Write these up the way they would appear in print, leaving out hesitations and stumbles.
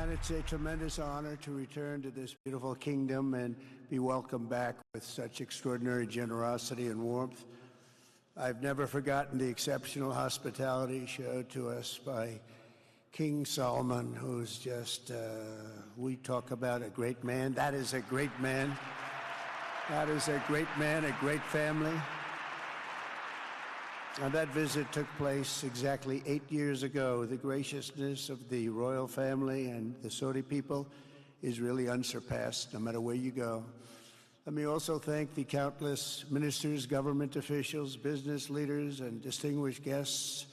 And it's a tremendous honor to return to this beautiful kingdom and be welcomed back with such extraordinary generosity and warmth. I've never forgotten the exceptional hospitality showed to us by King Solomon, who's just, we talk about a great man. That is a great man. That is a great man, a great family. And that visit took place exactly 8 years ago. The graciousness of the royal family and the Saudi people is really unsurpassed, no matter where you go. Let me also thank the countless ministers, government officials, business leaders, and distinguished guests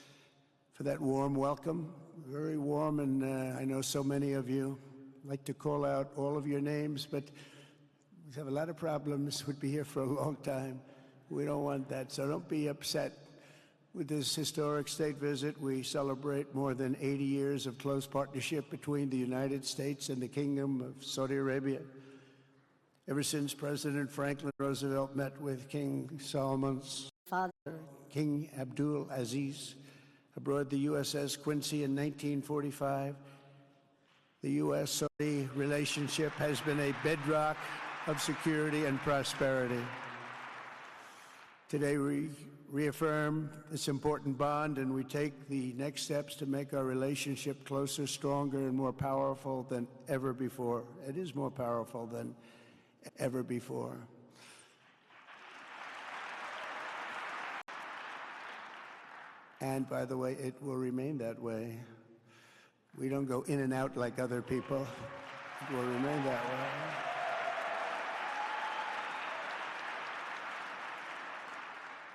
for that warm welcome. Very warm, and I know so many of you. I'd like to call out all of your names, but we have a lot of problems. We'd be here for a long time. We don't want that, so don't be upset. With this historic state visit, we celebrate more than 80 years of close partnership between the United States and the Kingdom of Saudi Arabia. Ever since President Franklin Roosevelt met with King Solomon's father, King Abdul Aziz, aboard the USS Quincy in 1945, the U.S.-Saudi relationship has been a bedrock of security and prosperity. Today, we reaffirm this important bond, and we take the next steps to make our relationship closer, stronger, and more powerful than ever before. It is more powerful than ever before. And by the way, it will remain that way. We don't go in and out like other people. It will remain that way.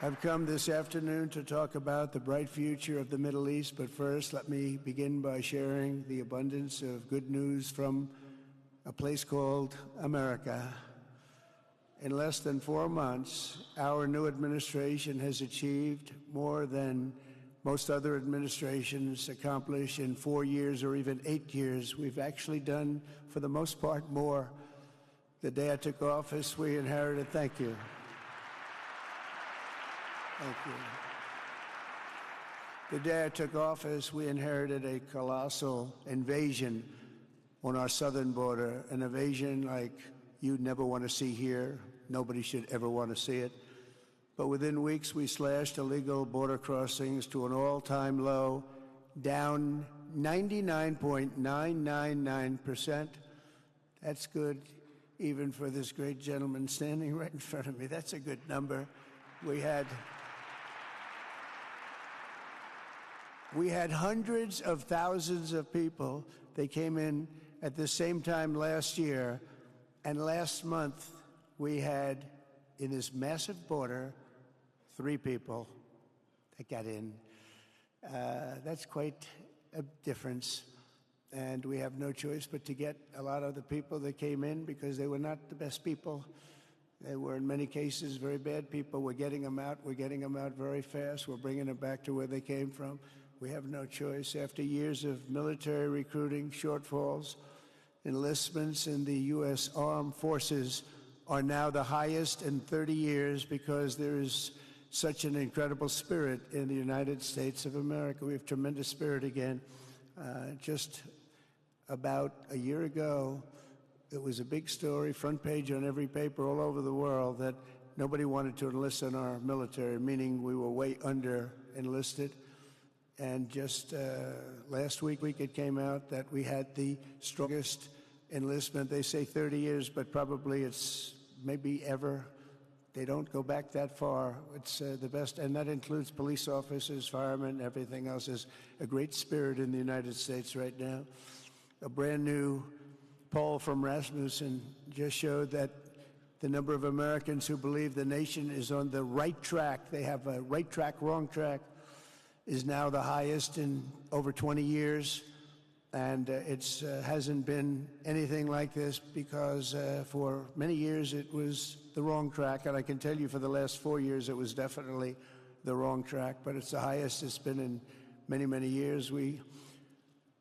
I've come this afternoon to talk about the bright future of the Middle East, but first let me begin by sharing the abundance of good news from a place called America. In less than 4 months, our new administration has achieved more than most other administrations accomplish in 4 years or even 8 years. We've actually done, for the most part, more. The day I took office, we inherited, thank you. Thank you. The day I took office, we inherited a colossal invasion on our southern border, an invasion like you'd never want to see here. Nobody should ever want to see it. But within weeks, we slashed illegal border crossings to an all-time low, down 99.999%. That's good, even for this great gentleman standing right in front of me. That's a good number. We had hundreds of thousands of people. They came in at the same time last year, and last month we had, in this massive border, 3 people that got in. That's quite a difference, and we have no choice but to get a lot of the people that came in because they were not the best people. They were, in many cases, very bad people. We're getting them out. We're getting them out very fast. We're bringing them back to where they came from. We have no choice. After years of military recruiting shortfalls, enlistments in the U.S. Armed Forces are now the highest in 30 years because there is such an incredible spirit in the United States of America. We have tremendous spirit again. Just about a year ago, it was a big story, front page on every paper all over the world, that nobody wanted to enlist in our military, meaning we were way under enlisted. And just last week it came out that we had the strongest enlistment. They say 30 years, but probably it's maybe ever. They don't go back that far. It's the best, and that includes police officers, firemen, everything else. There's a great spirit in the United States right now. A brand new poll from Rasmussen just showed that the number of Americans who believe the nation is on the right track, they have a right track, wrong track, is now the highest in over 20 years. And it hasn't been anything like this because for many years it was the wrong track. And I can tell you for the last 4 years it was definitely the wrong track, but it's the highest it's been in many, many years. We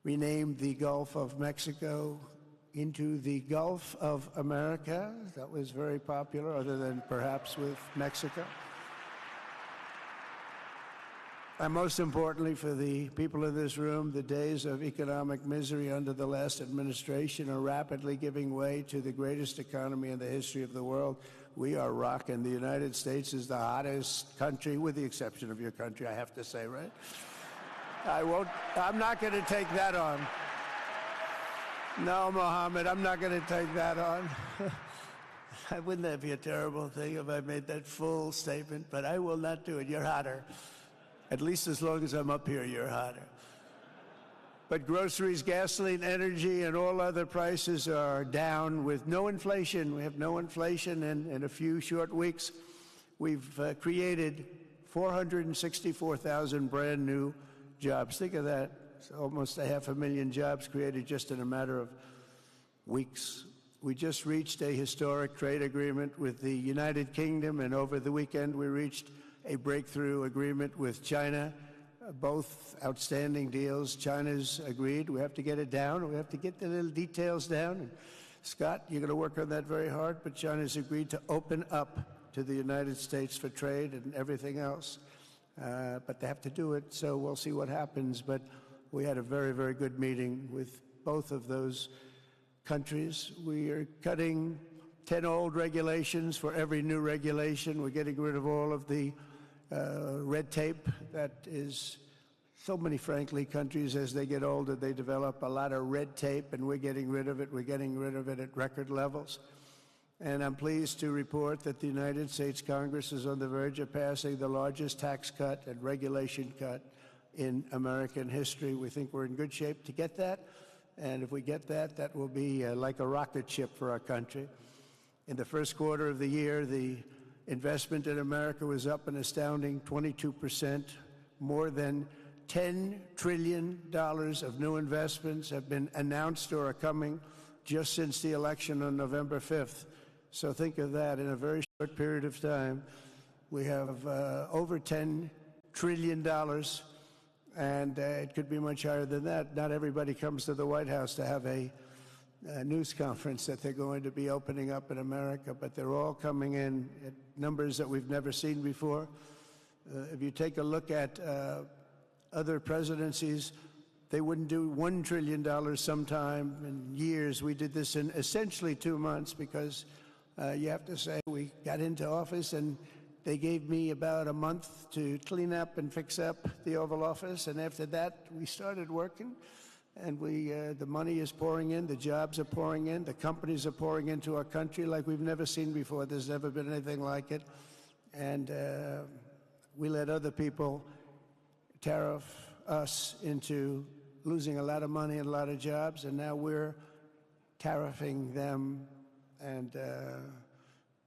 renamed the Gulf of Mexico into the Gulf of America. That was very popular, other than perhaps with Mexico. And most importantly, for the people in this room, the days of economic misery under the last administration are rapidly giving way to the greatest economy in the history of the world. We are rocking. The United States is the hottest country, with the exception of your country, I have to say, right? I'm not going to take that on. No, Mohammed, I'm not going to take that on. Wouldn't that be a terrible thing if I made that full statement? But I will not do it. You're hotter. At least as long as I'm up here, you're hotter. But groceries, gasoline, energy, and all other prices are down with no inflation. We have no inflation, and in a few short weeks, we've created 464,000 brand new jobs. Think of that. It's almost 500,000 jobs created just in a matter of weeks. We just reached a historic trade agreement with the United Kingdom, and over the weekend we reached a breakthrough agreement with China. Both outstanding deals. China's agreed. We have to get it down. We have to get the little details down. And Scott, you're going to work on that very hard, but China's agreed to open up to the United States for trade and everything else. But they have to do it, so we'll see what happens. But we had a very, very good meeting with both of those countries. We are cutting 10 old regulations for every new regulation. We're getting rid of all of the red tape that is so many, frankly, countries, as they get older, they develop a lot of red tape, and we're getting rid of it. We're getting rid of it at record levels. And I'm pleased to report that the United States Congress is on the verge of passing the largest tax cut and regulation cut in American history. We think we're in good shape to get that. And if we get that, that will be like a rocket ship for our country. In the first quarter of the year, the investment in America was up an astounding 22%. More than $10 trillion of new investments have been announced or are coming just since the election on November 5th. So think of that. In a very short period of time, we have over $10 trillion, and it could be much higher than that. Not everybody comes to the White House to have a news conference that they're going to be opening up in America, but they're all coming in at numbers that we've never seen before. If you take a look at other presidencies, they wouldn't do $1 trillion sometime in years. We did this in essentially 2 months because you have to say we got into office and they gave me about a month to clean up and fix up the Oval Office, and after that we started working. And the money is pouring in, the jobs are pouring in, the companies are pouring into our country like we've never seen before. There's never been anything like it. And we let other people tariff us into losing a lot of money and a lot of jobs, and now we're tariffing them, and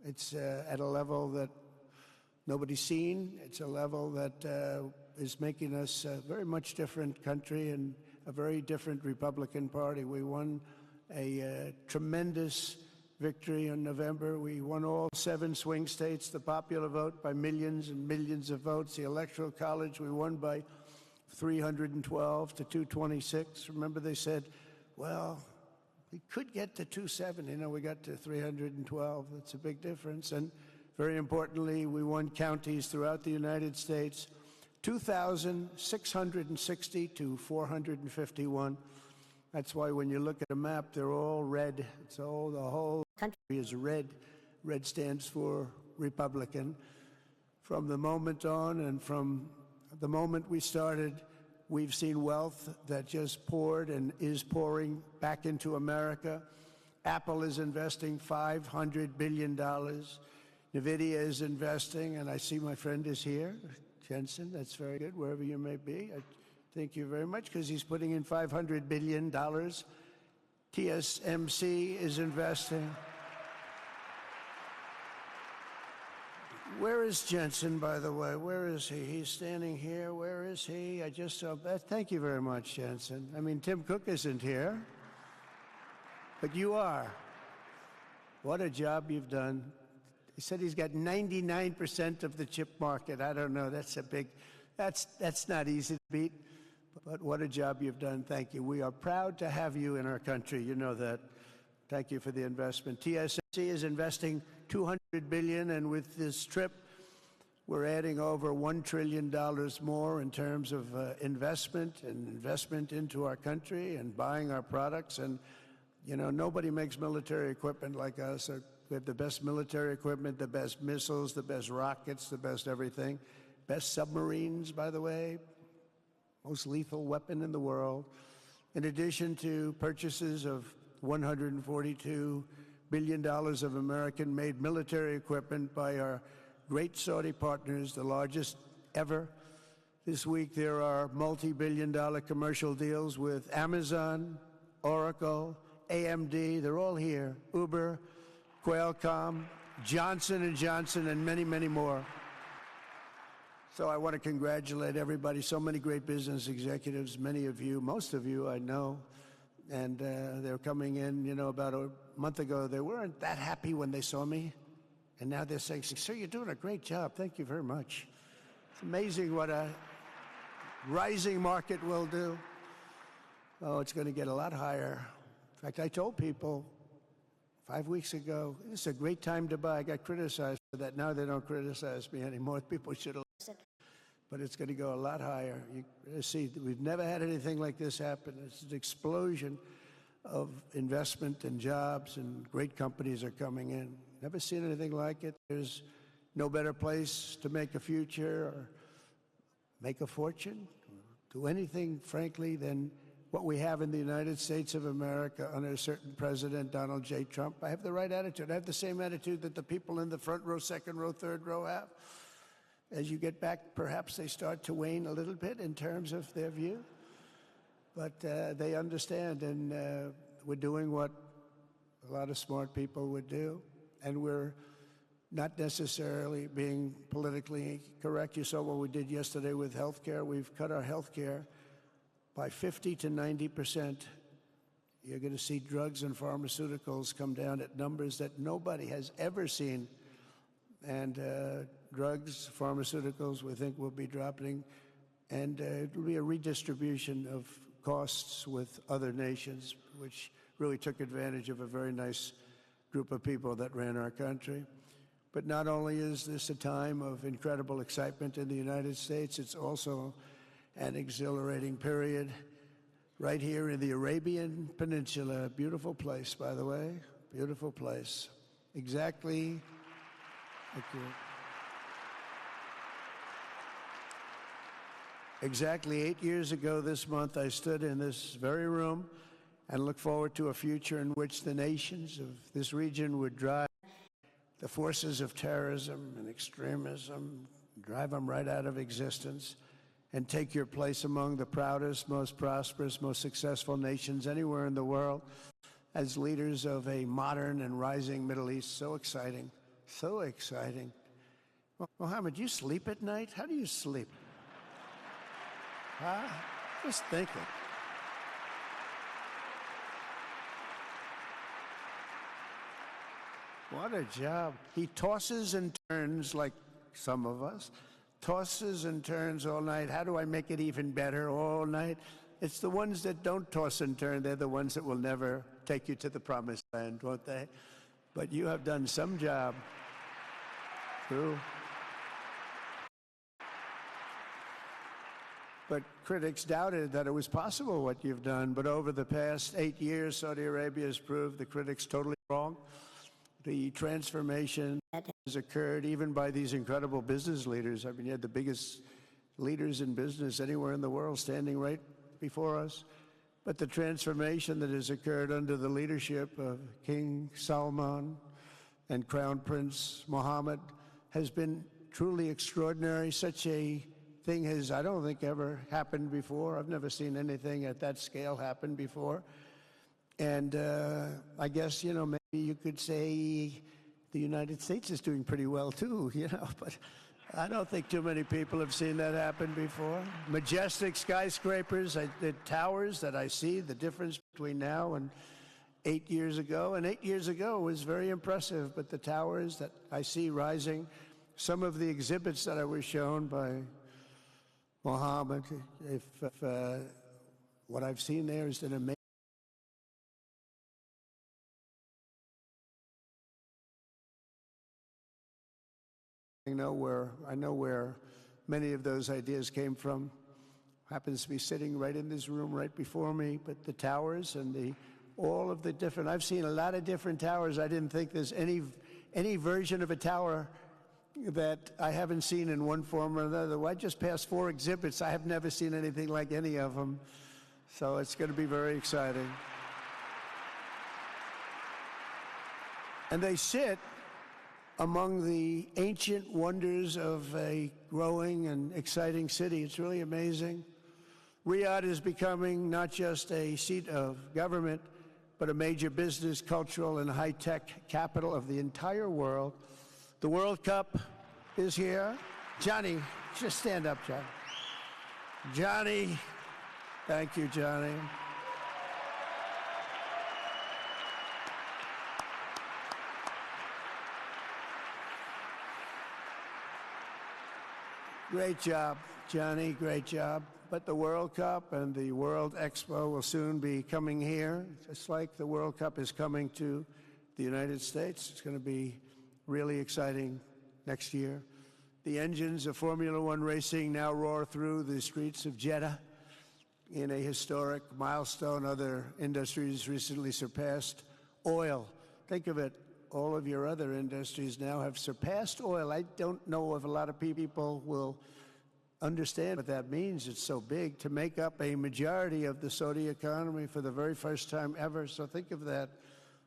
it's at a level that nobody's seen. It's a level that is making us a very much different country and a very different Republican Party. We won a tremendous victory in November. We won all 7 swing states, the popular vote by millions and millions of votes. The Electoral College, we won by 312 to 226. Remember, they said, well, we could get to 270. No, we got to 312. That's a big difference. And very importantly, we won counties throughout the United States, 2,660 to 451. That's why when you look at a map, they're all red. It's all, the whole country is red. Red stands for Republican. From the moment on and from the moment we started, we've seen wealth that just poured and is pouring back into America. Apple is investing $500 billion. NVIDIA is investing, and I see my friend is here. Jensen, that's very good, wherever you may be. I thank you very much, because he's putting in $500 billion. TSMC is investing. Where is Jensen, by the way? Where is he? He's standing here. Where is he? I just saw that. Thank you very much, Jensen. I mean, Tim Cook isn't here, but you are. What a job you've done. He said he's got 99% of the chip market. I don't know. That's a big, that's not easy to beat. But what a job you've done. Thank you. We are proud to have you in our country. You know that. Thank you for the investment. TSMC is investing $200 billion, and with this trip, We're adding over $1 trillion more in terms of investment into our country and buying our products. And, you know, nobody makes military equipment like us. We have the best military equipment, the best missiles, the best rockets, the best everything. Best submarines, by the way, most lethal weapon in the world. In addition to purchases of $142 billion of American-made military equipment by our great Saudi partners, the largest ever. This week there are multi-billion-dollar commercial deals with Amazon, Oracle, AMD. They're all here. Uber, Qualcomm, Johnson & Johnson, and many, many more. So I want to congratulate everybody. So many great business executives, many of you, most of you I know. And they're coming in, you know, about a month ago. They weren't that happy when they saw me. And now they're saying, sir, you're doing a great job. Thank you very much. It's amazing what a rising market will do. Oh, it's going to get a lot higher. In fact, I told people 5 weeks ago, this is a great time to buy. I got criticized for that. Now they don't criticize me anymore. People should have. But it's going to go a lot higher. You see, we've never had anything like this happen. It's an explosion of investment and jobs, and great companies are coming in. Never seen anything like it. There's no better place to make a future or make a fortune, or do anything, frankly, than what we have in the United States of America under a certain President, Donald J. Trump. I have the right attitude. I have the same attitude that the people in the front row, second row, third row have. As you get back, perhaps they start to wane a little bit in terms of their view. But they understand, and we're doing what a lot of smart people would do. And we're not necessarily being politically correct. You saw what we did yesterday with health care. We've cut our health care by 50 to 90%. You're going to see drugs and pharmaceuticals come down at numbers that nobody has ever seen. And drugs, pharmaceuticals, we think will be dropping. And it will be a redistribution of costs with other nations, which really took advantage of a very nice group of people that ran our country. But not only is this a time of incredible excitement in the United States, it's also an exhilarating period right here in the Arabian Peninsula. Beautiful place, by the way, beautiful place. Exactly, thank you. Exactly 8 years ago this month, I stood in this very room and looked forward to a future in which the nations of this region would drive the forces of terrorism and extremism, drive them right out of existence, and take your place among the proudest, most prosperous, most successful nations anywhere in the world as leaders of a modern and rising Middle East. So exciting, so exciting. Mohammed, do you sleep at night? How do you sleep? Huh? Just thinking. What a job. He tosses and turns like some of us. Tosses and turns all night. How do I make it even better all night? It's the ones that don't toss and turn. They're the ones that will never take you to the promised land, won't they? But you have done some job. True. But critics doubted that it was possible what you've done. But over the past 8 years, Saudi Arabia has proved the critics totally wrong. The transformation has occurred even by these incredible business leaders. I mean, you had the biggest leaders in business anywhere in the world standing right before us. But the transformation that has occurred under the leadership of King Salman and Crown Prince Mohammed has been truly extraordinary. Such a thing has, I don't think, ever happened before. I've never seen anything at that scale happen before. And I guess, you know, maybe you could say the United States is doing pretty well too, you know, but I don't think too many people have seen that happen before. Majestic skyscrapers, the towers that I see, the difference between now and 8 years ago. And 8 years ago was very impressive, but the towers that I see rising, some of the exhibits that I was shown by Mohammed, if what I've seen there is an amazing I know where many of those ideas came from. Happens to be sitting right in this room right before me, but the towers and all of the different, I've seen a lot of different towers. I didn't think there's any version of a tower that I haven't seen in one form or another. Well, I just passed 4 exhibits. I have never seen anything like any of them. So it's going to be very exciting. And they sit among the ancient wonders of a growing and exciting city. It's really amazing. Riyadh is becoming not just a seat of government, but a major business, cultural, and high-tech capital of the entire world. The World Cup is here. Johnny, just stand up, Johnny. Johnny, thank you, Johnny. Great job, Johnny, great job. But the World Cup and the World Expo will soon be coming here, just like the World Cup is coming to the United States. It's going to be really exciting next year. The engines of Formula One racing now roar through the streets of Jeddah in a historic milestone. Other industries recently surpassed oil. Think of it, all of your other industries now have surpassed oil. I don't know if a lot of people will understand what that means. It's so big to make up a majority of the Saudi economy for the very first time ever. So think of that.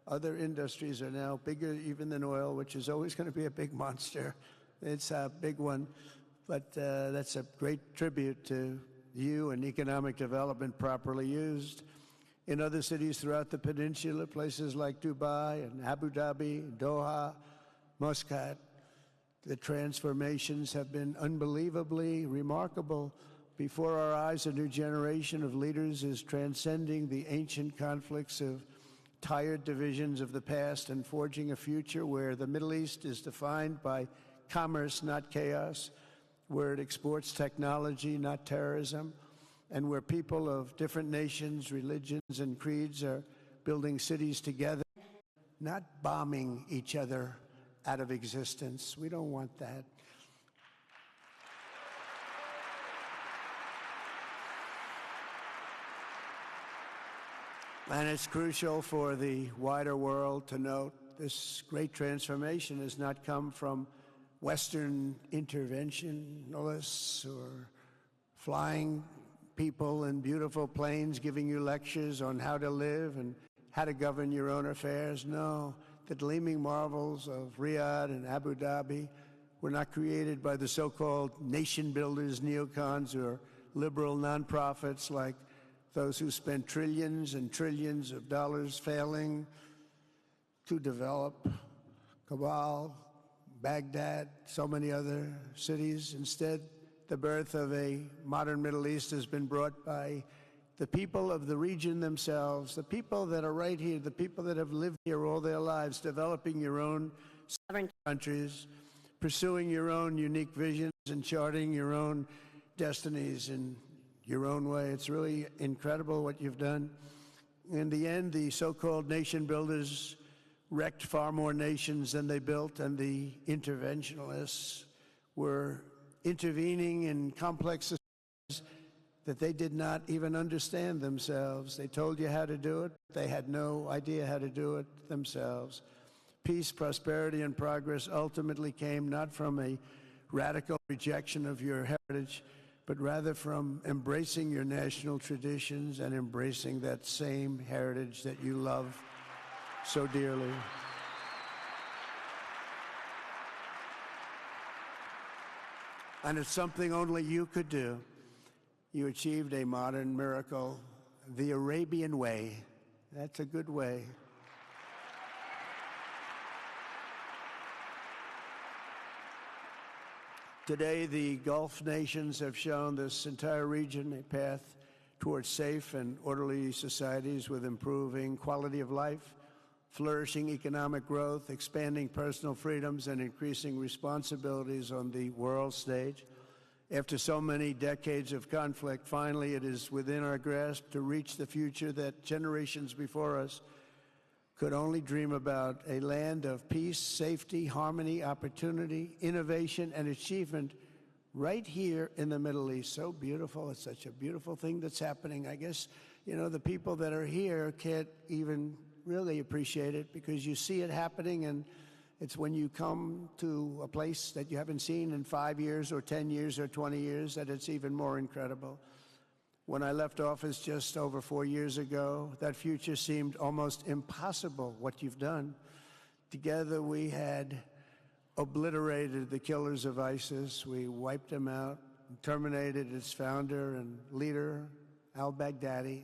Other industries are now bigger even than oil, which is always going to be a big monster. It's a big one. But that's a great tribute to you and economic development properly used. In other cities throughout the peninsula, places like Dubai and Abu Dhabi, Doha, Muscat, the transformations have been unbelievably remarkable. Before our eyes, a new generation of leaders is transcending the ancient conflicts of tired divisions of the past and forging a future where the Middle East is defined by commerce, not chaos, where it exports technology, not terrorism, and where people of different nations, religions, and creeds are building cities together, not bombing each other out of existence. We don't want that. And it's crucial for the wider world to note this great transformation has not come from Western interventionists or flying people in beautiful planes giving you lectures on how to live and how to govern your own affairs. No, the gleaming marvels of Riyadh and Abu Dhabi were not created by the so-called nation builders, neocons, or liberal nonprofits like those who spent trillions and trillions of dollars failing to develop Kabul, Baghdad, so many other cities. Instead, the birth of a modern Middle East has been brought by the people of the region themselves, the people that are right here, the people that have lived here all their lives, developing your own sovereign countries, pursuing your own unique visions and charting your own destinies in your own way. It's really incredible what you've done. In the end, the so-called nation builders wrecked far more nations than they built, and the interventionists were intervening in complex systems that they did not even understand themselves. They told you how to do it. They had no idea how to do it themselves. Peace, prosperity, and progress ultimately came not from a radical rejection of your heritage, but rather from embracing your national traditions and embracing that same heritage that you love so dearly. And it's something only you could do. You achieved a modern miracle, the Arabian way. That's a good way. Today, the Gulf nations have shown this entire region a path towards safe and orderly societies with improving quality of life, flourishing economic growth, expanding personal freedoms, and increasing responsibilities on the world stage. After so many decades of conflict, finally it is within our grasp to reach the future that generations before us could only dream about a land of peace, safety, harmony, opportunity, innovation, and achievement right here in the Middle East. So beautiful. It's such a beautiful thing that's happening. I guess, the people that are here can't even really appreciate it because you see it happening, and it's when you come to a place that you haven't seen in 5 years or 10 years or 20 years that it's even more incredible. When I left office just over 4 years ago, that future seemed almost impossible, what you've done. Together we had obliterated the killers of ISIS. We wiped them out, terminated its founder and leader, al-Baghdadi.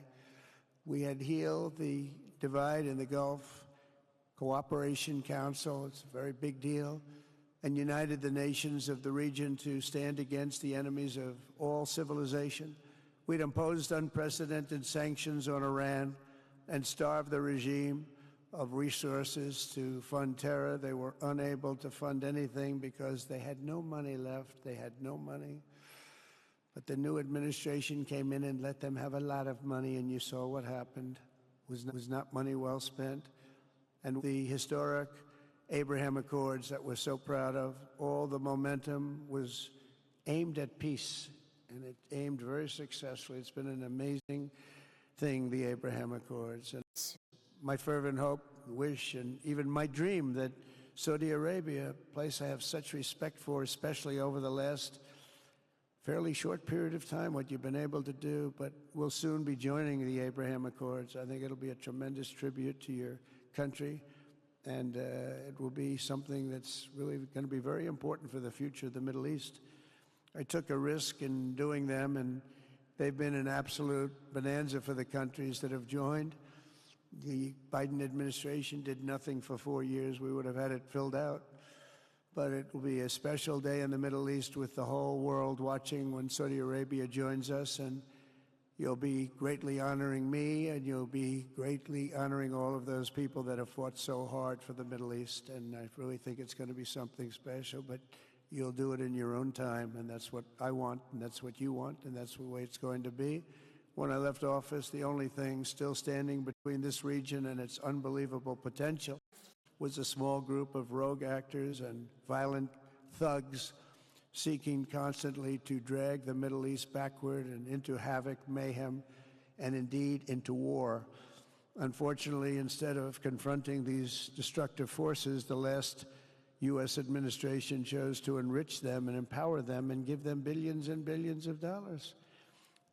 We had healed the divide in the Gulf Cooperation Council. It's a very big deal. And united the nations of the region to stand against the enemies of all civilization. We'd imposed unprecedented sanctions on Iran and starved the regime of resources to fund terror. They were unable to fund anything because they had no money left. They had no money. But the new administration came in and let them have a lot of money, and you saw what happened. It was not money well spent. And the historic Abraham Accords that we're so proud of, all the momentum was aimed at peace, and it aimed very successfully. It's been an amazing thing, the Abraham Accords. And my fervent hope, wish, and even my dream that Saudi Arabia, a place I have such respect for, especially over the last fairly short period of time, what you've been able to do, but we'll soon be joining the Abraham Accords. I think it'll be a tremendous tribute to your country, and it will be something that's really going to be very important for the future of the Middle East. I took a risk in doing them, and they've been an absolute bonanza for the countries that have joined. The Biden administration did nothing for 4 years. We would have had it filled out. But it will be a special day in the Middle East with the whole world watching when Saudi Arabia joins us, and you'll be greatly honoring me, and you'll be greatly honoring all of those people that have fought so hard for the Middle East. And I really think it's going to be something special, but you'll do it in your own time, and that's what I want, and that's what you want, and that's the way it's going to be. When I left office, the only thing still standing between this region and its unbelievable potential was a small group of rogue actors and violent thugs seeking constantly to drag the Middle East backward and into havoc, mayhem, and indeed into war. Unfortunately, instead of confronting these destructive forces, the last U.S. administration chose to enrich them and empower them and give them billions and billions of dollars.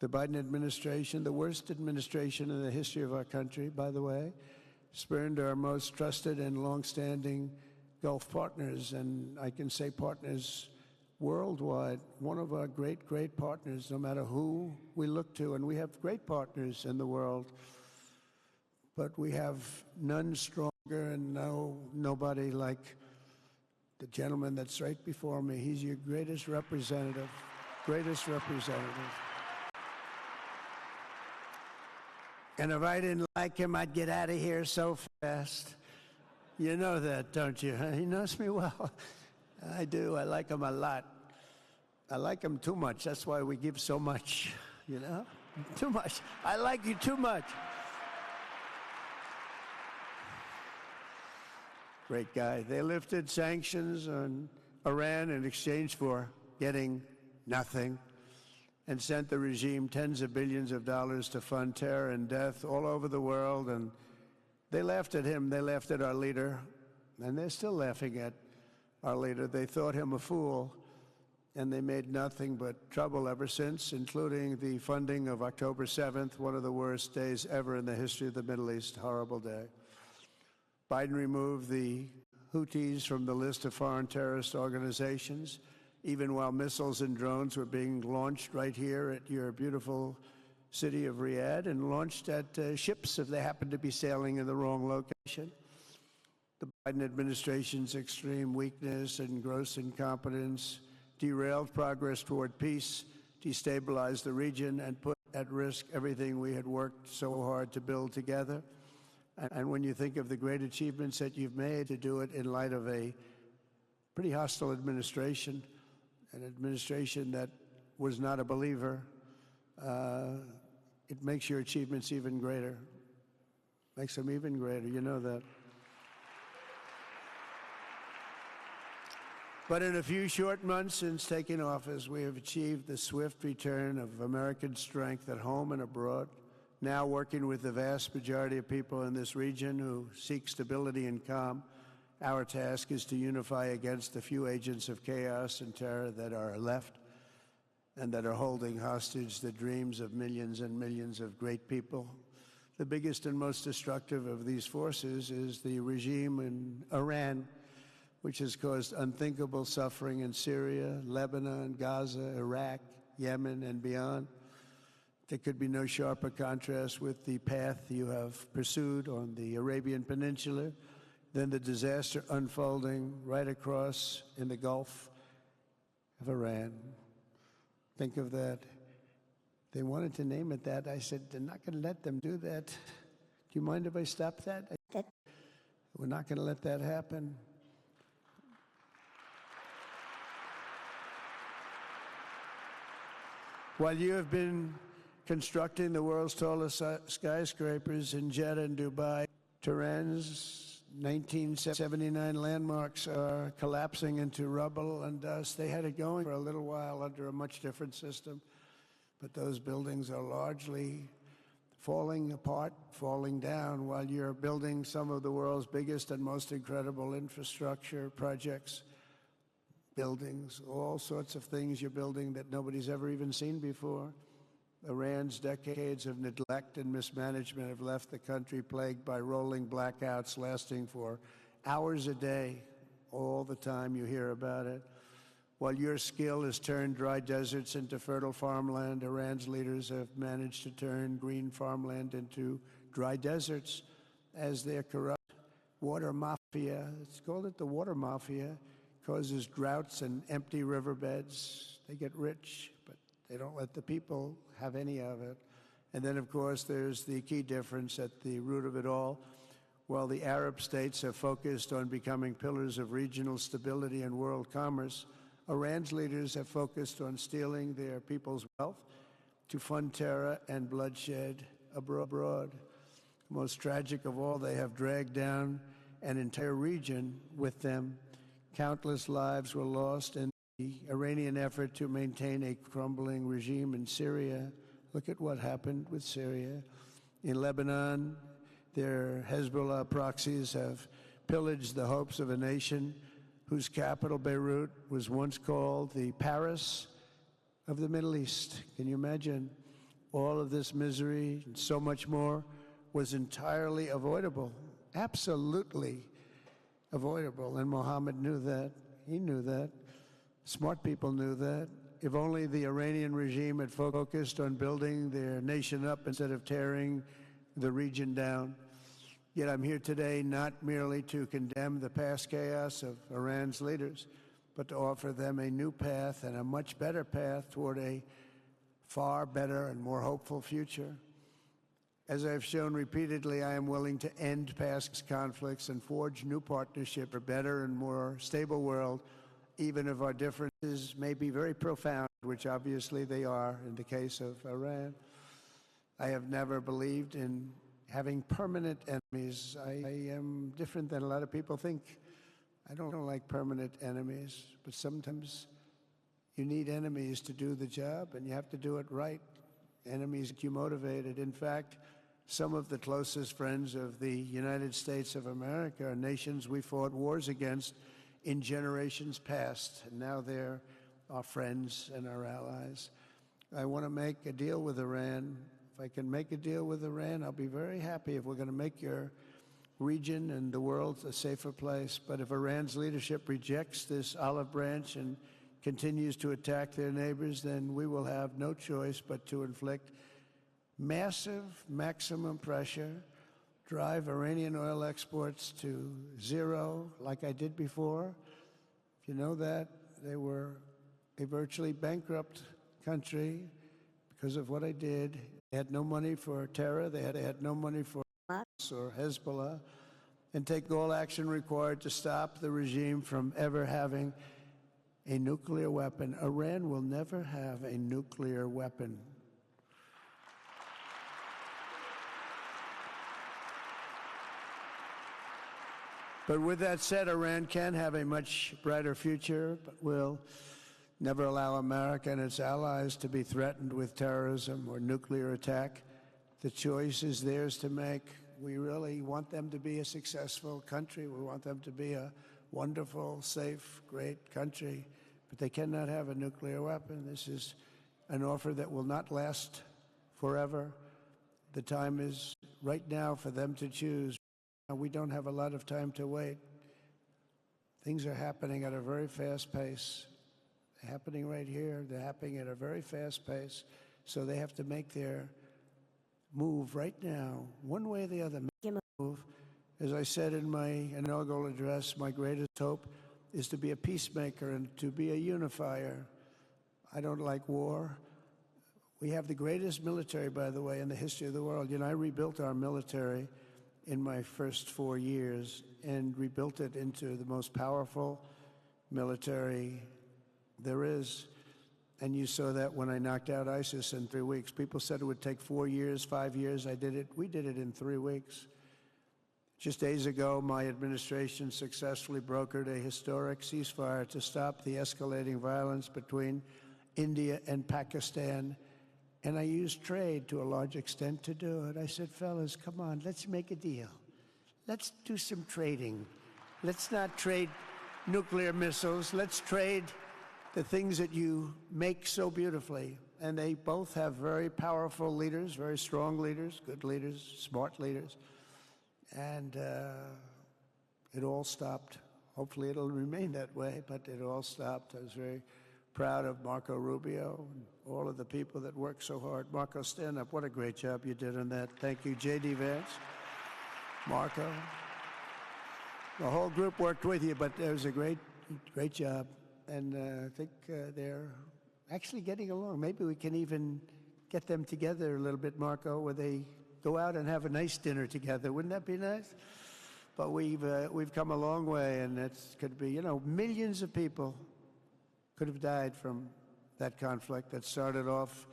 The Biden administration, the worst administration in the history of our country, by the way, spurned our most trusted and longstanding Gulf partners, and I can say partners worldwide, one of our great, great partners, no matter who we look to, and we have great partners in the world, but we have none stronger and nobody like the gentleman that's right before me. He's your greatest representative, greatest representative. And if I didn't like him, I'd get out of here so fast. You know that, don't you? He knows me well. I do. I like him a lot. I like him too much. That's why we give so much, Too much. I like you too much. Great guy. They lifted sanctions on Iran in exchange for getting nothing, and sent the regime tens of billions of dollars to fund terror and death all over the world. And they laughed at him. They laughed at our leader. And they're still laughing at our leader. They thought him a fool. And they made nothing but trouble ever since, including the funding of October 7th, one of the worst days ever in the history of the Middle East. Horrible day. Biden removed the Houthis from the list of foreign terrorist organizations, even while missiles and drones were being launched right here at your beautiful city of Riyadh, and launched at ships if they happened to be sailing in the wrong location. The Biden administration's extreme weakness and gross incompetence derailed progress toward peace, destabilized the region, and put at risk everything we had worked so hard to build together. And when you think of the great achievements that you've made, to do it in light of a pretty hostile administration, an administration that was not a believer, it makes your achievements even greater. Makes them even greater. You know that. But in a few short months since taking office, we have achieved the swift return of American strength at home and abroad, now working with the vast majority of people in this region who seek stability and calm. Our task is to unify against the few agents of chaos and terror that are left and that are holding hostage the dreams of millions and millions of great people. The biggest and most destructive of these forces is the regime in Iran, which has caused unthinkable suffering in Syria, Lebanon, Gaza, Iraq, Yemen, and beyond. There could be no sharper contrast with the path you have pursued on the Arabian Peninsula than the disaster unfolding right across in the Gulf of Iran. Think of that. They wanted to name it that. I said, they're not going to let them do that. Do you mind if I stop that? We're not going to let that happen. While you have been constructing the world's tallest skyscrapers in Jeddah and Dubai, Tehran's 1979 landmarks are collapsing into rubble and dust. They had it going for a little while under a much different system, but those buildings are largely falling apart, falling down, while you're building some of the world's biggest and most incredible infrastructure projects. Buildings, all sorts of things you're building that nobody's ever even seen before. Iran's decades of neglect and mismanagement have left the country plagued by rolling blackouts lasting for hours a day. All the time you hear about it. While your skill has turned dry deserts into fertile farmland, Iran's leaders have managed to turn green farmland into dry deserts as their corrupt water mafia, it's called it the water mafia, causes droughts and empty riverbeds. They get rich, but they don't let the people have any of it. And then, of course, there's the key difference at the root of it all. While the Arab states have focused on becoming pillars of regional stability and world commerce, Iran's leaders have focused on stealing their people's wealth to fund terror and bloodshed abroad. Most tragic of all, they have dragged down an entire region with them. Countless lives were lost in the Iranian effort to maintain a crumbling regime in Syria. Look at what happened with Syria. In Lebanon, their Hezbollah proxies have pillaged the hopes of a nation whose capital, Beirut, was once called the Paris of the Middle East. Can you imagine? All of this misery and so much more was entirely avoidable, absolutely avoidable. And Mohammed knew that. He knew that. Smart people knew that. If only the Iranian regime had focused on building their nation up instead of tearing the region down. Yet I'm here today not merely to condemn the past chaos of Iran's leaders, but to offer them a new path and a much better path toward a far better and more hopeful future. As I've shown repeatedly, I am willing to end past conflicts and forge new partnership for a better and more stable world, even if our differences may be very profound, which obviously they are in the case of Iran. I have never believed in having permanent enemies. I am different than a lot of people think. I don't like permanent enemies, but sometimes you need enemies to do the job, and you have to do it right. Enemies keep you motivated. In fact, some of the closest friends of the United States of America are nations we fought wars against in generations past, and now they're our friends and our allies. I want to make a deal with Iran. If I can make a deal with Iran, I'll be very happy if we're going to make your region and the world a safer place. But if Iran's leadership rejects this olive branch and continues to attack their neighbors, then we will have no choice but to inflict massive maximum pressure, drive Iranian oil exports to zero like I did before. If you know that, they were a virtually bankrupt country because of what I did. They had no money for terror. They had no money for Hamas or Hezbollah, and take all action required to stop the regime from ever having a nuclear weapon. Iran will never have a nuclear weapon. But with that said, Iran can have a much brighter future, but will never allow America and its allies to be threatened with terrorism or nuclear attack. The choice is theirs to make. We really want them to be a successful country. We want them to be a wonderful, safe, great country. But they cannot have a nuclear weapon. This is an offer that will not last forever. The time is right now for them to choose. We don't have a lot of time to wait. Things are happening at a very fast pace. They're happening right here. They're happening at a very fast pace. So they have to make their move right now, one way or the other. Move. As I said in my inaugural address, my greatest hope is to be a peacemaker and to be a unifier. I don't like war. We have the greatest military, by the way, in the history of the world. You know, I rebuilt our military in my first 4 years and rebuilt it into the most powerful military there is. And you saw that when I knocked out ISIS in 3 weeks. People said it would take 4 years, 5 years. I did it. We did it in 3 weeks. Just days ago, my administration successfully brokered a historic ceasefire to stop the escalating violence between India and Pakistan. And I used trade to a large extent to do it. I said, fellas, come on, let's make a deal. Let's do some trading. Let's not trade nuclear missiles. Let's trade the things that you make so beautifully. And they both have very powerful leaders, very strong leaders, good leaders, smart leaders. And it all stopped. Hopefully it'll remain that way, but it all stopped. I was very proud of Marco Rubio and all of the people that worked so hard. Marco, stand up. What a great job you did on that. Thank you, J.D. Vance, Marco. The whole group worked with you, but it was a great job. And I think they're actually getting along. Maybe we can even get them together a little bit, Marco, where they go out and have a nice dinner together. Wouldn't that be nice? But we've come a long way, and it's could be, you know, millions of people could have died from that conflict that started off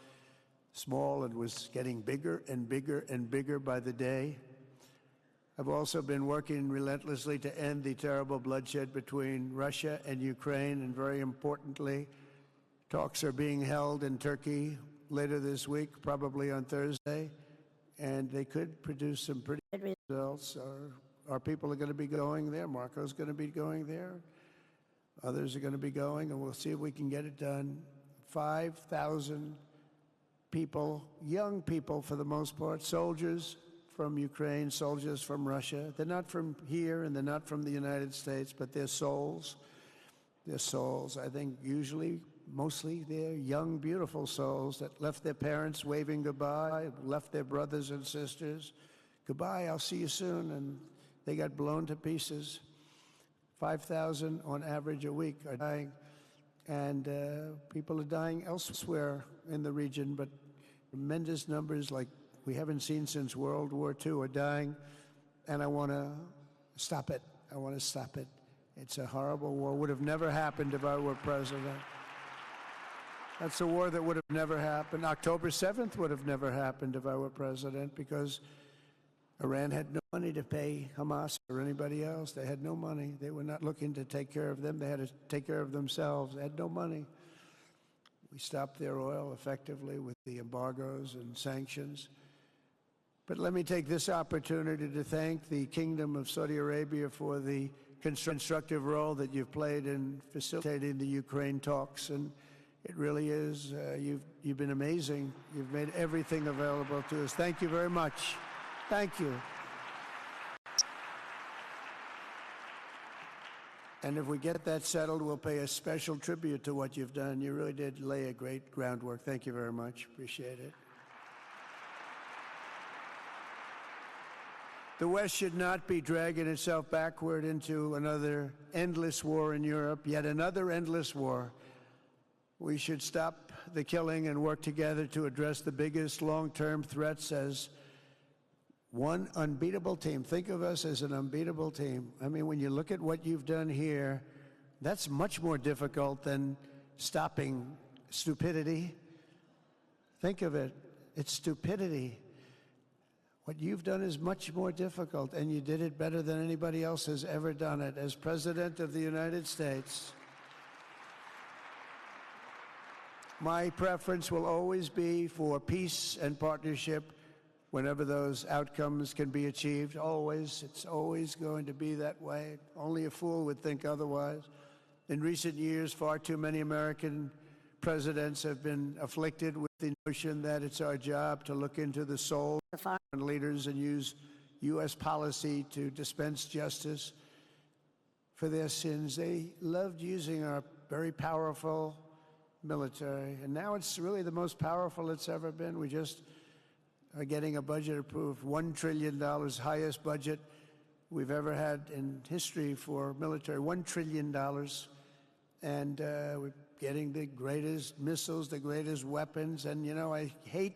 small and was getting bigger and bigger and bigger by the day. I've also been working relentlessly to end the terrible bloodshed between Russia and Ukraine, and very importantly, talks are being held in Turkey later this week, probably on Thursday, and they could produce some pretty good results. Our people are going to be going there. Marco's going to be going there. Others are going to be going, and we'll see if we can get it done. 5,000 people, young people for the most part, soldiers from Ukraine, soldiers from Russia. They're not from here and they're not from the United States, but they're souls. They're souls. I think usually, mostly, they're young, beautiful souls that left their parents waving goodbye, left their brothers and sisters. Goodbye, I'll see you soon. And they got blown to pieces. 5,000 on average a week are dying. And people are dying elsewhere in the region, but tremendous numbers like we haven't seen since World War II are dying, and I want to stop it. I want to stop it. It's a horrible war. Would have never happened if I were president. That's a war that would have never happened. October 7th would have never happened if I were president, because Iran had no money to pay Hamas or anybody else. They had no money. They were not looking to take care of them. They had to take care of themselves. They had no money. We stopped their oil effectively with the embargoes and sanctions. But let me take this opportunity to thank the Kingdom of Saudi Arabia for the constructive role that you've played in facilitating the Ukraine talks. And it really is, you've been amazing. You've made everything available to us. Thank you very much. Thank you. And if we get that settled, we'll pay a special tribute to what you've done. You really did lay a great groundwork. Thank you very much. Appreciate it. The West should not be dragging itself backward into another endless war in Europe, yet another endless war. We should stop the killing and work together to address the biggest long-term threats as one unbeatable team. Think of us as an unbeatable team. I mean, when you look at what you've done here, that's much more difficult than stopping stupidity. Think of it. It's stupidity. What you've done is much more difficult, and you did it better than anybody else has ever done it. As President of the United States, my preference will always be for peace and partnership whenever those outcomes can be achieved. Always. It's always going to be that way. Only a fool would think otherwise. In recent years, far too many American presidents have been afflicted with the notion that it's our job to look into the soul of foreign leaders and use U.S. policy to dispense justice for their sins. They loved using our very powerful military, and now it's really the most powerful it's ever been. We just are getting a budget approved, $1 trillion, highest budget we've ever had in history for military, $1 trillion. And we're getting the greatest missiles, the greatest weapons. And, you know, I hate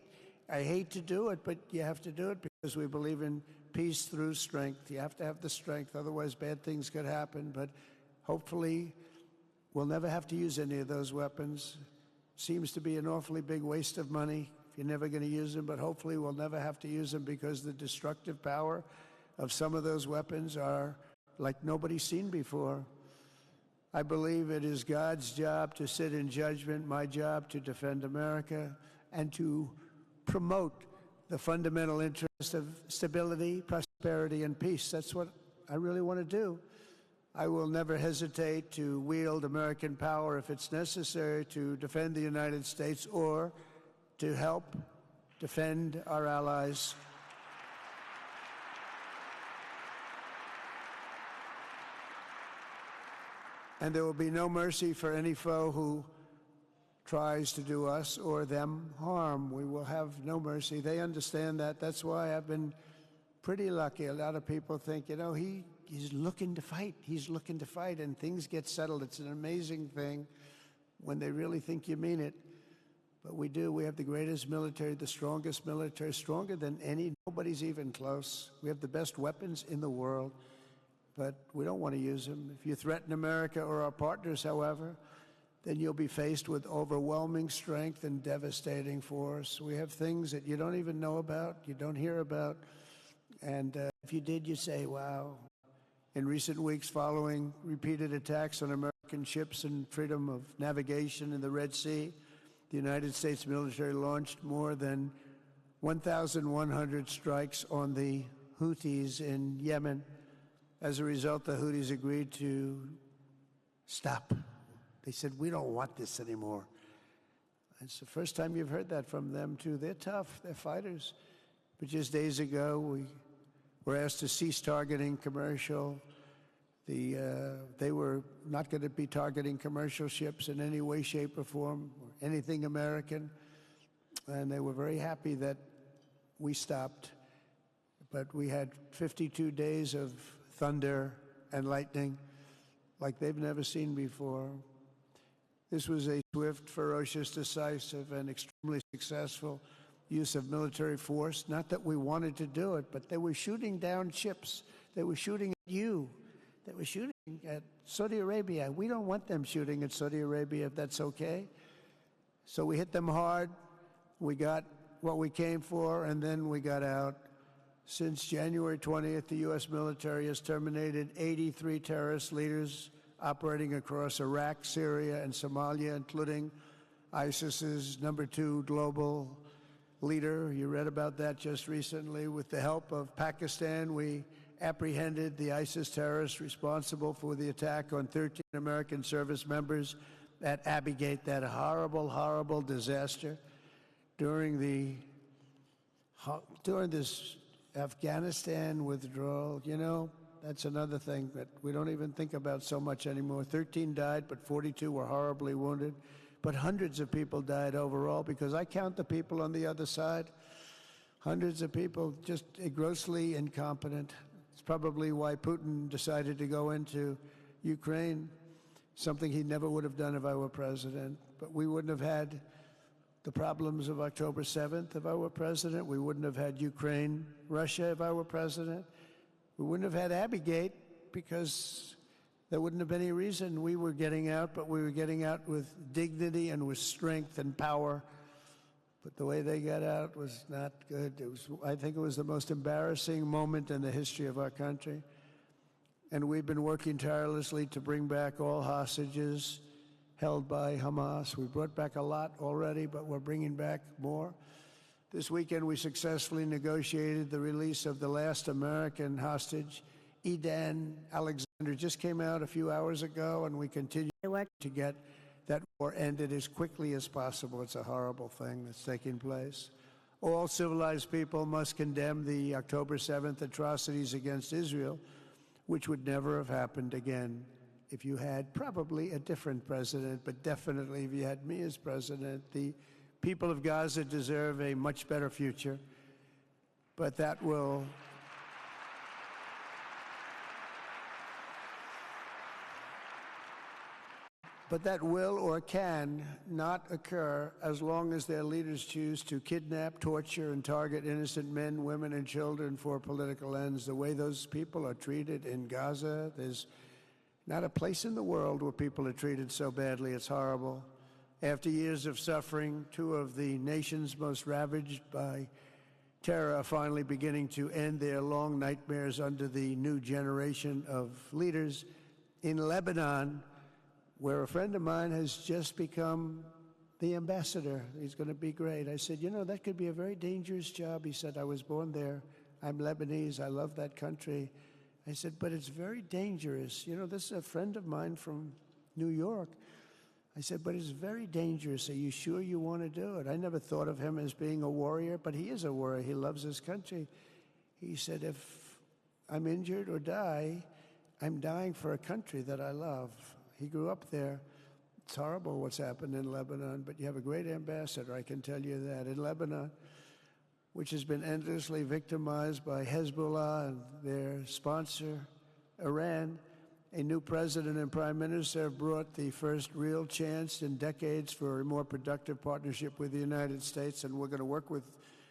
to do it, but you have to do it because we believe in peace through strength. You have to have the strength, otherwise bad things could happen. But hopefully we'll never have to use any of those weapons. Seems to be an awfully big waste of money if you're never going to use them, but hopefully we'll never have to use them because the destructive power of some of those weapons are like nobody's seen before. I believe it is God's job to sit in judgment, my job to defend America and to promote the fundamental interest of stability, prosperity, and peace. That's what I really want to do. I will never hesitate to wield American power if it's necessary to defend the United States or to help defend our allies. And there will be no mercy for any foe who tries to do us or them harm. We will have no mercy. They understand that. That's why I've been pretty lucky. A lot of people think, you know, he's looking to fight. He's looking to fight, and things get settled. It's an amazing thing when they really think you mean it. But we do. We have the greatest military, the strongest military, stronger than any. Nobody's even close. We have the best weapons in the world, but we don't want to use them. If you threaten America or our partners, however, then you'll be faced with overwhelming strength and devastating force. We have things that you don't even know about, you don't hear about, and if you did, you say, wow. In recent weeks, following repeated attacks on American ships and freedom of navigation in the Red Sea, the United States military launched more than 1,100 strikes on the Houthis in Yemen. As a result, the Houthis agreed to stop. They said, we don't want this anymore. It's the first time you've heard that from them, too. They're tough. They're fighters. But just days ago, we were asked to cease targeting commercial. They were not going to be targeting commercial ships in any way, shape, or form, or anything American. And they were very happy that we stopped. But we had 52 days of thunder and lightning like they've never seen before. This was a swift, ferocious, decisive, and extremely successful use of military force. Not that we wanted to do it, but they were shooting down ships. They were shooting at you. They were shooting at Saudi Arabia. We don't want them shooting at Saudi Arabia, if that's okay. So we hit them hard. We got what we came for, and then we got out. Since January 20th, the U.S. military has terminated 83 terrorist leaders operating across Iraq, Syria, and Somalia, including ISIS's #2 global leader. You read about that just recently. With the help of Pakistan, we apprehended the ISIS terrorists responsible for the attack on 13 American service members at Abbey Gate, that horrible, horrible disaster. During this Afghanistan withdrawal, you know, that's another thing that we don't even think about so much anymore. 13 died, but 42 were horribly wounded. But hundreds of people died overall, because I count the people on the other side. Hundreds of people just grossly incompetent. It's probably why Putin decided to go into Ukraine, something he never would have done if I were president. But we wouldn't have had the problems of October 7th if I were president. We wouldn't have had Ukraine, Russia if I were president. We wouldn't have had Abbey Gate, because there wouldn't have been any reason we were getting out, but we were getting out with dignity and with strength and power. But the way they got out was not good. I think it was the most embarrassing moment in the history of our country. And we've been working tirelessly to bring back all hostages held by Hamas. We brought back a lot already, but we're bringing back more. This weekend, we successfully negotiated the release of the last American hostage, Edan Alexander. Just came out a few hours ago, and we continue to get that war ended as quickly as possible. It's a horrible thing that's taking place. All civilized people must condemn the October 7th atrocities against Israel, which would never have happened again if you had probably a different president, but definitely if you had me as president. The people of Gaza deserve a much better future, but that will or can not occur as long as their leaders choose to kidnap, torture, and target innocent men, women, and children for political ends. The way those people are treated in Gaza, there's not a place in the world where people are treated so badly. It's horrible. After years of suffering, two of the nations most ravaged by terror are finally beginning to end their long nightmares under the new generation of leaders. In Lebanon, where a friend of mine has just become the ambassador. He's going to be great. I said, you know, that could be a very dangerous job. He said, I was born there. I'm Lebanese. I love that country. I said, but it's very dangerous. You know, this is a friend of mine from New York. I said, but it's very dangerous. Are you sure you want to do it? I never thought of him as being a warrior, but he is a warrior. He loves his country. He said, if I'm injured or die, I'm dying for a country that I love. He grew up there. It's horrible what's happened in Lebanon, but you have a great ambassador, I can tell you that. In Lebanon, which has been endlessly victimized by Hezbollah and their sponsor, Iran, a new president and prime minister have brought the first real chance in decades for a more productive partnership with the United States, and we're going to work with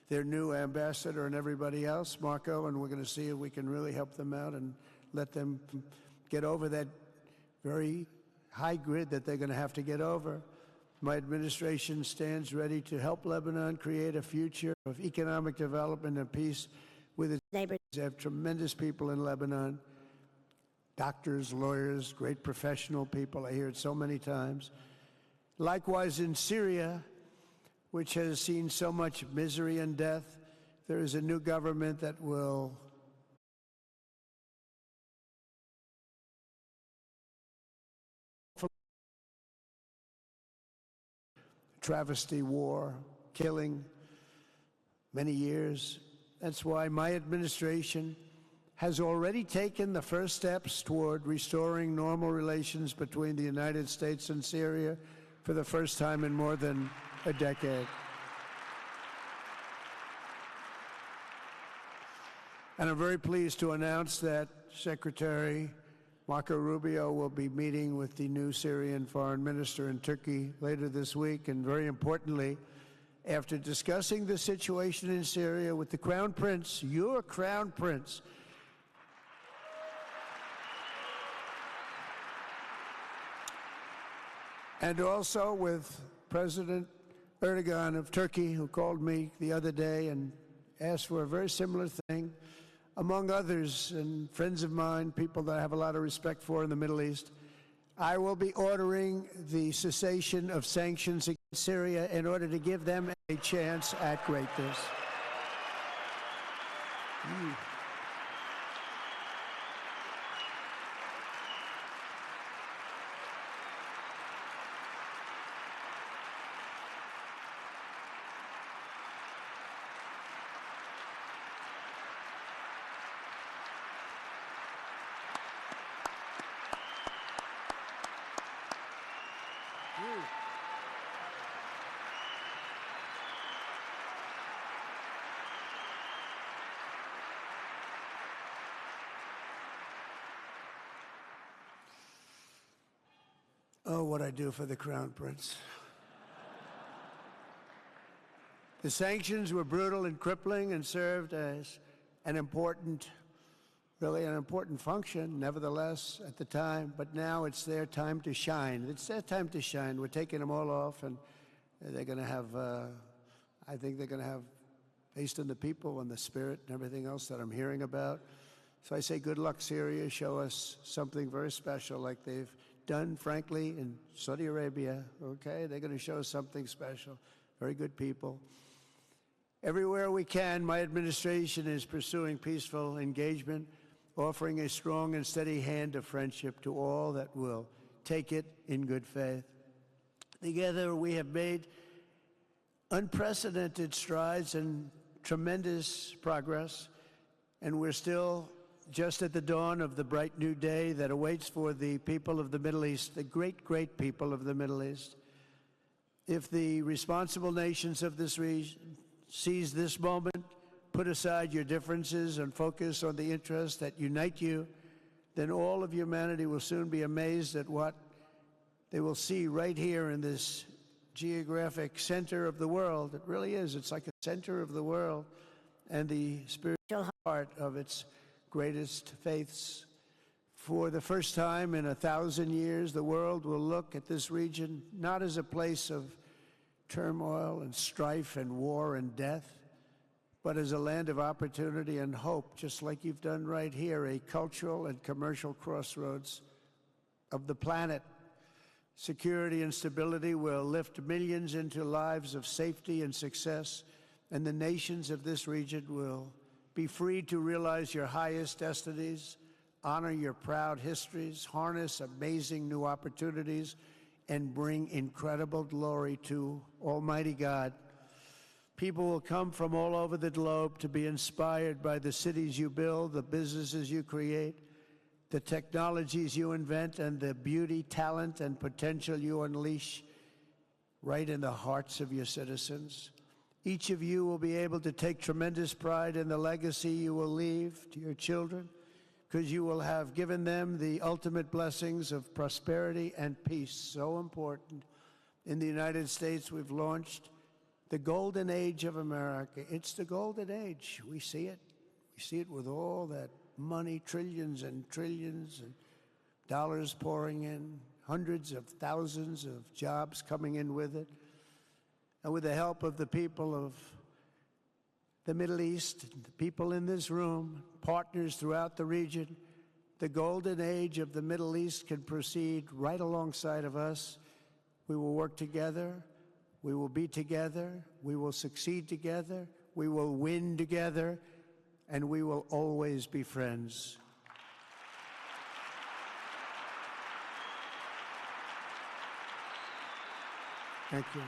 their new ambassador and everybody else, Marco, and we're going to see if we can really help them out and let them get over that very high grid that they're going to have to get over. My administration stands ready to help Lebanon create a future of economic development and peace with its neighbors. They have tremendous people in Lebanon, doctors, lawyers, great professional people. I hear it so many times. Likewise, in Syria, which has seen so much misery and death, there is a new government that will travesty war, killing, many years. That's why my administration has already taken the first steps toward restoring normal relations between the United States and Syria for the first time in more than a decade. And I'm very pleased to announce that Secretary Marco Rubio will be meeting with the new Syrian foreign minister in Turkey later this week. And very importantly, after discussing the situation in Syria with the Crown Prince, your Crown Prince, and also with President Erdogan of Turkey, who called me the other day and asked for a very similar thing, among others, and friends of mine, people that I have a lot of respect for in the Middle East, I will be ordering the cessation of sanctions against Syria in order to give them a chance at greatness. Oh, what I do for the Crown Prince. The sanctions were brutal and crippling and served as an important function, nevertheless, at the time. But now it's their time to shine. It's their time to shine. We're taking them all off, and they're going to have, I think they're going to have, based on the people and the spirit and everything else that I'm hearing about. So I say good luck, Syria. Show us something very special like they've done, frankly, in Saudi Arabia, okay? They're going to show us something special. Very good people. Everywhere we can, my administration is pursuing peaceful engagement, offering a strong and steady hand of friendship to all that will take it in good faith. Together, we have made unprecedented strides and tremendous progress, and we're still just at the dawn of the bright new day that awaits for the people of the Middle East, the great, great people of the Middle East. If the responsible nations of this region seize this moment, put aside your differences and focus on the interests that unite you, then all of humanity will soon be amazed at what they will see right here in this geographic center of the world. It really is. It's like a center of the world and the spiritual heart of its greatest faiths. For the first time in 1,000 years, the world will look at this region not as a place of turmoil and strife and war and death, but as a land of opportunity and hope, just like you've done right here, a cultural and commercial crossroads of the planet. Security and stability will lift millions into lives of safety and success, and the nations of this region will be free to realize your highest destinies, honor your proud histories, harness amazing new opportunities, and bring incredible glory to Almighty God. People will come from all over the globe to be inspired by the cities you build, the businesses you create, the technologies you invent, and the beauty, talent, and potential you unleash right in the hearts of your citizens. Each of you will be able to take tremendous pride in the legacy you will leave to your children, because you will have given them the ultimate blessings of prosperity and peace. So important. In the United States, we've launched the golden age of America. It's the golden age. We see it. We see it with all that money, trillions and trillions of dollars pouring in, hundreds of thousands of jobs coming in with it. And with the help of the people of the Middle East, the people in this room, partners throughout the region, the golden age of the Middle East can proceed right alongside of us. We will work together. We will be together. We will succeed together. We will win together. And we will always be friends. Thank you.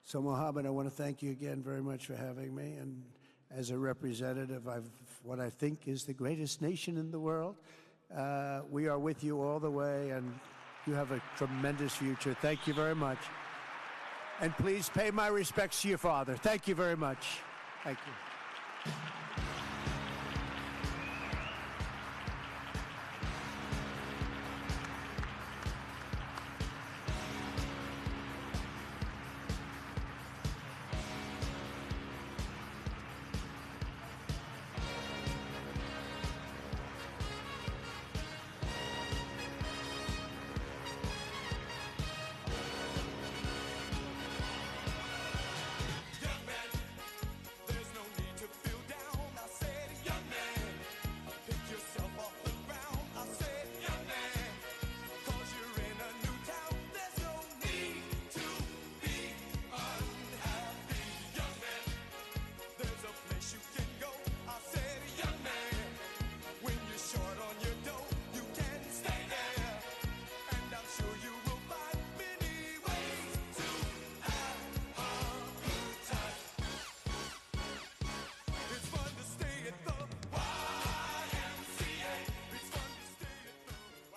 So, Mohammed, I want to thank you again very much for having me. And as a representative of what I think is the greatest nation in the world, we are with you all the way, and you have a tremendous future. Thank you very much. And please pay my respects to your father. Thank you very much. Thank you.